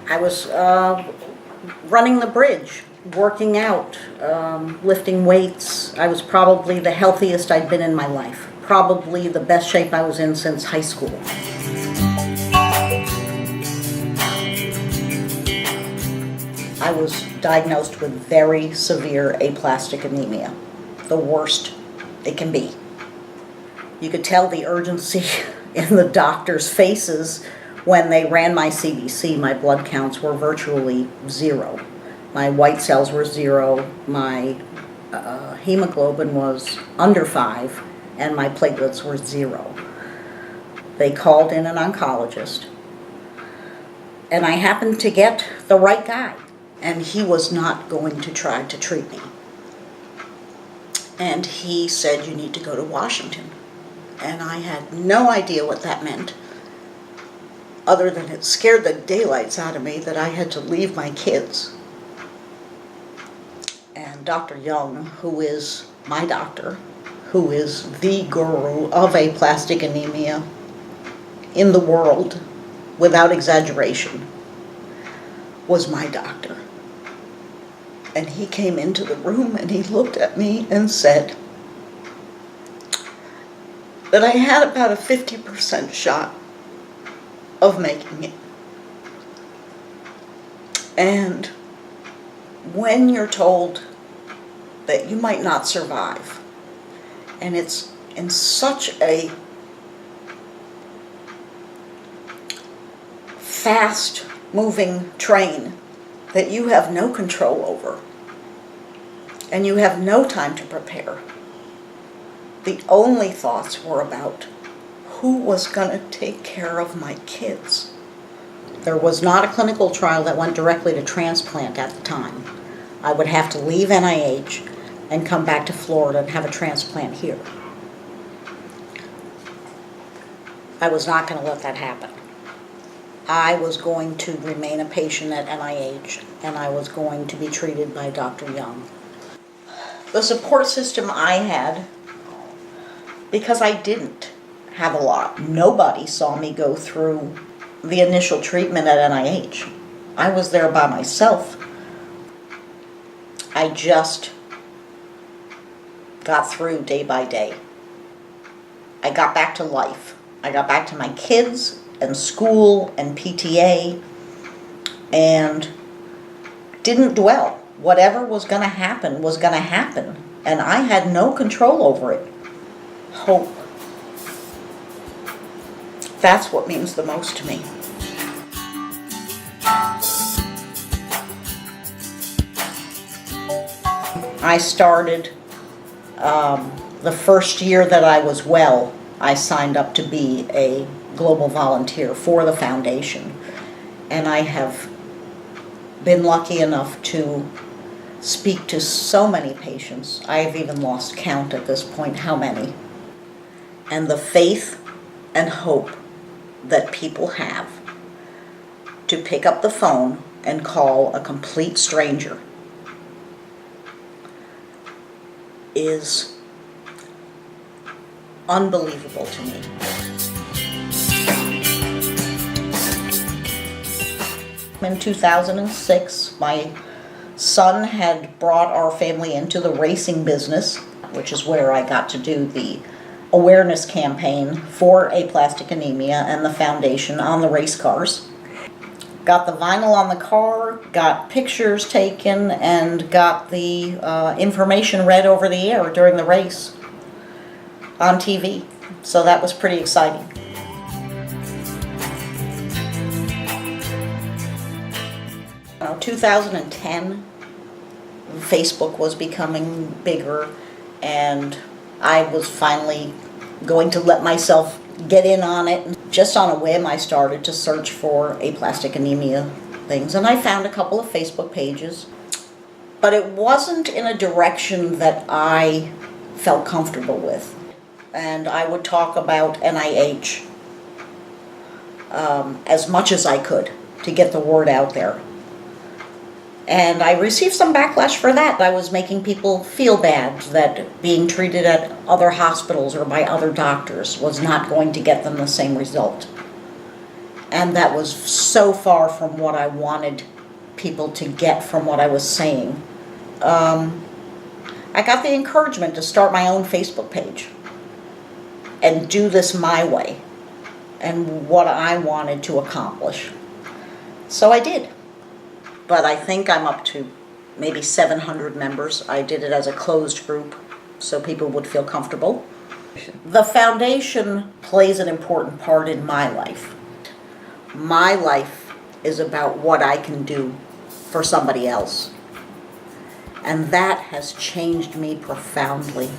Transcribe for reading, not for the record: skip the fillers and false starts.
I was running the bridge, working out, lifting weights. I was probably the healthiest I'd been in my life. Probably the best shape I was in since high school. I was diagnosed with very severe aplastic anemia, the worst it can be. You could tell the urgency in the doctors' faces when they ran my CBC. My blood counts were virtually zero. My white cells were zero, my hemoglobin was under 5, and my platelets were 0. They called in an oncologist, and I happened to get the right guy, and he was not going to try to treat me. And he said, "You need to go to Washington." And I had no idea what that meant, other than it scared the daylights out of me that I had to leave my kids. And Dr. Young, who is my doctor, who is the guru of aplastic anemia in the world, without exaggeration, was my doctor. And he came into the room and he looked at me and said that I had about a 50% shot of making it. And when you're told that you might not survive, and it's in such a fast-moving train that you have no control over, and you have no time to prepare, the only thoughts were about who was going to take care of my kids. There was not a clinical trial that went directly to transplant at the time. I would have to leave NIH and come back to Florida and have a transplant here. I was not going to let that happen. I was going to remain a patient at NIH, and I was going to be treated by Dr. Young. The support system I had, because I didn't have a lot. Nobody saw me go through the initial treatment at NIH. I was there by myself. I just got through day by day. I got back to life. I got back to my kids and school and PTA and didn't dwell. Whatever was going to happen was going to happen, and I had no control over it. Hope. That's what means the most to me. I started the first year that I was well, I signed up to be a global volunteer for the foundation, and I have been lucky enough to speak to so many patients. I've even lost count at this point how many. And the faith and hope that people have to pick up the phone and call a complete stranger is unbelievable to me. In 2006, my son had brought our family into the racing business, which is where I got to do the awareness campaign for aplastic anemia and the foundation on the race cars. Got the vinyl on the car, got pictures taken, and got the information read over the air during the race on TV. So that was pretty exciting. In 2010, Facebook was becoming bigger, and I was finally going to let myself get in on it. Just on a whim, I started to search for aplastic anemia things, and I found a couple of Facebook pages, but it wasn't in a direction that I felt comfortable with. And I would talk about NIH as much as I could to get the word out there. And I received some backlash for that. I was making people feel bad that being treated at other hospitals or by other doctors was not going to get them the same result. And that was so far from what I wanted people to get from what I was saying. I got the encouragement to start my own Facebook page and do this my way and what I wanted to accomplish. So I did. But I think I'm up to maybe 700 members. I did it as a closed group so people would feel comfortable. The foundation plays an important part in my life. My life is about what I can do for somebody else. And that has changed me profoundly.